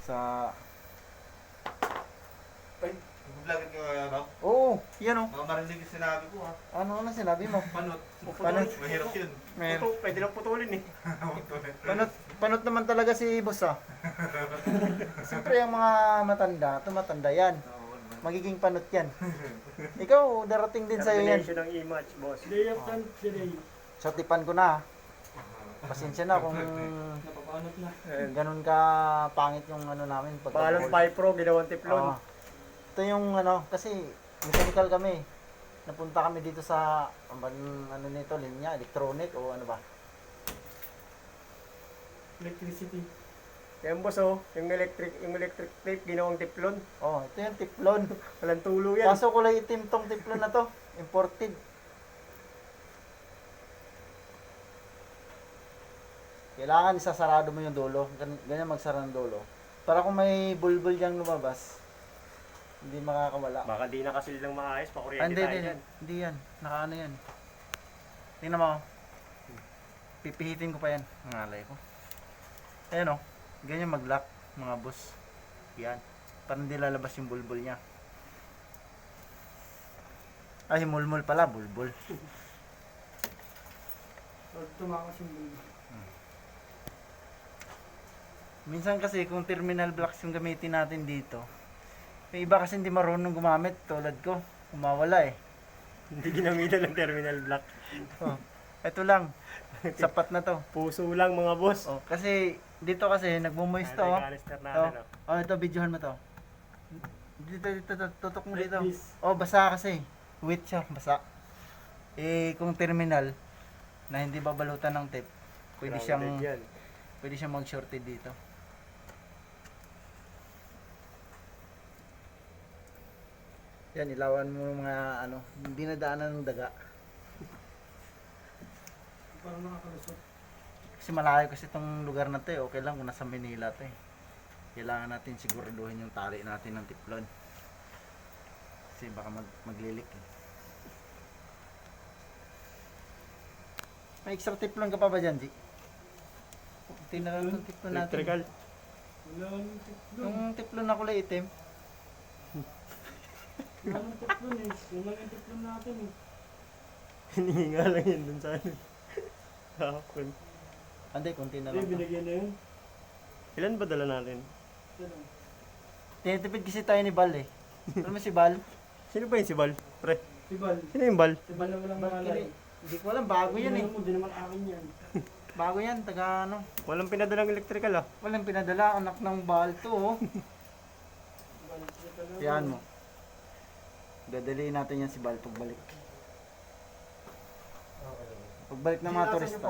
Sa... Ay, vlogger ka ano? Oo, yan o. Baka marinig yung sinabi ko ha. Ano sinabi mo? Panot. Panot. Mahirap yun. Meron. Pwede lang putulin eh. Panot naman talaga si boss ah. Siyempre yung mga matanda, tumatanda yan. Magiging panot yan. Ikaw, darating din sa'yo yan. Termination ng image, boss. Day of Day. So, tipan ko na. Pasensya na kung Napapanot na. ganun ka pangit yung ano namin. Paalam 5 Pro, ginawang tiplon. Ito yung ano, kasi mechanical kami. Napunta kami dito sa ano nito, linya, electronic o ano ba? Electricity. Yan boss oh, yung electric tape, ginawang tiplon. Oh, ito yung tiplon. Walang tulo yan. Kaso kulay itim tong tiplon na to. Imported. Kailangan isasarado mo yung dulo. Ganyan magsara ng dulo. Para kung may bulbul diyang lumabas, hindi makakawala. Baka di nakasil ng maayos, pakuryente Hindi, tayo hindi, dyan. hindi yan. Nakaano yan. Tingnan mo. Pipihitin ko pa yan. Ang alay ko. Ayan o. Ganyan mag-lock mga boss. Yan. Para hindi lalabas yung bulbul niya. Ay, mulmul pala. Bulbul. Pag tumakas yung bulbo. Minsan kasi kung terminal blocks yung gamitin natin dito, may iba kasi hindi marunong gumamit tulad ko. Kumawala eh. Hindi ginamitan ng terminal block. Oh, ito lang. Sapat na to. Puso lang mga boss. Oh, kasi dito kasi nagmo-moist to. Oh. Canister natin oh. Oh, ito videohan mo to. Dito, tutok mo Like dito. this. Oh, basa kasi. Wet siya, basa. Eh, kung terminal na hindi babalutan ng tape, pwede siyang mag-shorted dito. Yan, ilawan mo yung mga ano, hindi nadaanan ng daga. Parang nakakalusot. Kasi malayo kasi itong lugar na to eh. Okay lang kung nasa Manila to eh. Kailangan natin siguraduhin yung tali natin ng tiplon. Kasi baka maglilik eh. May extra tiplon ka pa ba dyan, G? Tingnan lang yung tiplon natin. Electrical. Wala nang tiplon. Yung tiplon na kulay itim. Wala nang tiplon eh. Yung lang yung tiplon natin eh. Hinihinga lang yun dun sa ano. Hapon. Hindi, konti na Hindi, lang to. binigyan na yun. Ilan ba dala natin? Ito lang. Tinitipid kasi tayo ni Bal eh. Alam mo si Bal? Sino ba yun si Bal? Pre. Si Bal. Sino yung Bal? Si Bal na walang Bal pangalan. Kili. Hindi ko alam, bago yan eh. Hindi naman akin yan. Bago yan, taga ano. Walang pinadalang electrical ah. Walang pinadala, anak ng Bal to oh. Bal, ito lang. Yan mo. Dadaliin natin yan si Bal pagbalik. Pagbalik ng mga turista.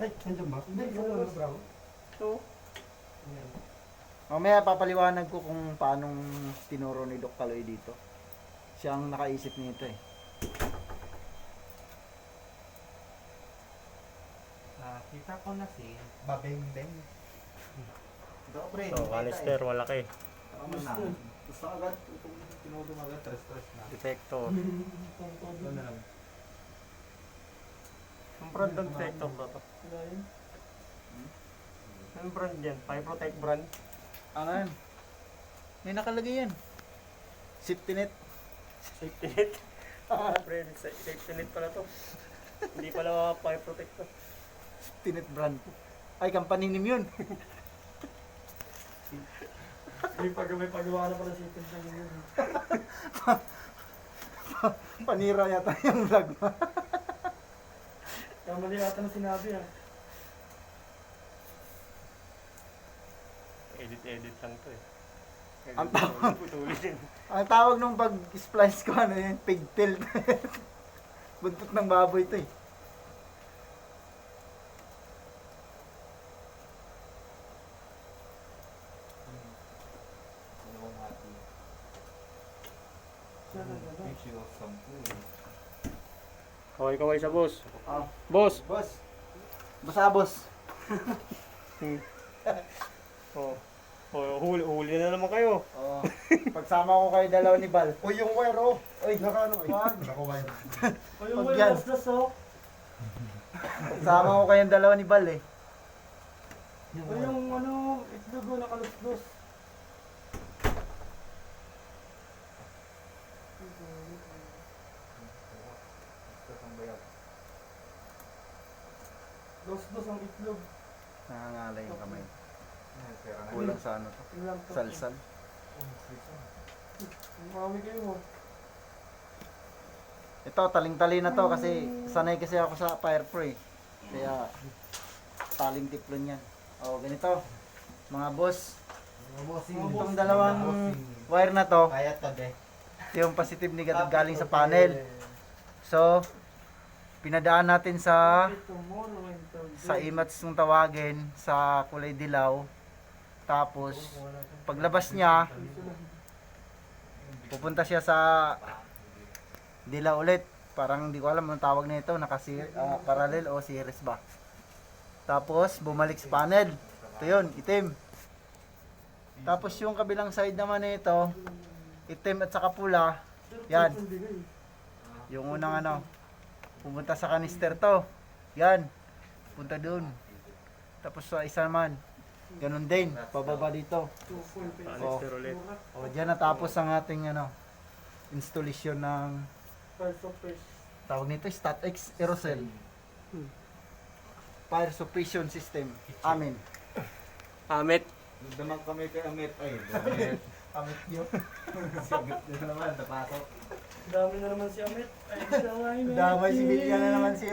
Ay, nandiyan ba? Hindi, wala na brown. So, Mamaya papaliwanag ko kung paanong tinuro ni Doc Kaloy dito. Siya ang nakaisip nito eh. Kita ko na si Babeng-beng. Dobre, so canister, malaki. Gusto agad. Tinuro agad, stress na. Detector. Ano na lang. Ang brand ng detector ba ito? Wala yun. Anong brand yan? Fire Protect brand? Ano yan? May nakalagay yan. Safety net. Safety net? Pre, safety net pala to. Hindi pala fire protector. Safety net brand. Ay, company name yun. May pagawa na pala si Itin sa yun. Panira yata yung vlog mo. Kaya mali yata na sinabi ah. Edit lang to eh. Ang tawag. Putulin. Ang tawag nung pag-splice ko, ano yun, pigtail. Buntot ng baboy to eh. Kaway-kaway sa boss. Ah, Boss! boss. Basta boss. Oh. Oh, huli na naman kayo. Oh, pagsama ko kayo dalawa ni Bal. Uy, yung wire oh! Oy, Nakano eh? Wag. Naka-wire. O yung Pag wala yan. last last oh. Pagsama ko kayong dalawa ni Bal eh. O yung ano, itlog ko nakaluslos. Los-los ang itlog. Nangangalay yung kamay. Pera na. Kulang sa ano to. Ilang to. Salsal. Mami kayo mo. Ito, taling-tali na to kasi sanay kasi ako sa fire pro eh. Kaya taling tiplon yan. O, ganito. Mga boss, itong dalawang wire na to, Kaya to de. yung positive negative galing sa panel. So, pinadaan natin sa imats ng tawagin sa kulay dilaw. Tapos, paglabas niya, pupunta siya sa dilaw ulit. Parang hindi ko alam ang tawag nito, parallel o series ba. Tapos, bumalik sa panel. Ito yun, itim. Tapos yung kabilang side naman nito, itim at saka pula. Yan. Yung unang ano, pumunta sa kanister to. Yan. Punta dun. Tapos sa isa naman, ganun din. Pababa dito. Canister ulit. O, dyan natapos ang ating ano, installation ng tawag nito, StatX Aerosol. Fire suppression system. Amin. Amit. Damang kami kay Amit. Ay, Amit. Amit nyo. Sigat nyo naman, napasok. Dami na naman si Amit. Ay, siya nga yun eh. Damay si Bilya na naman siya.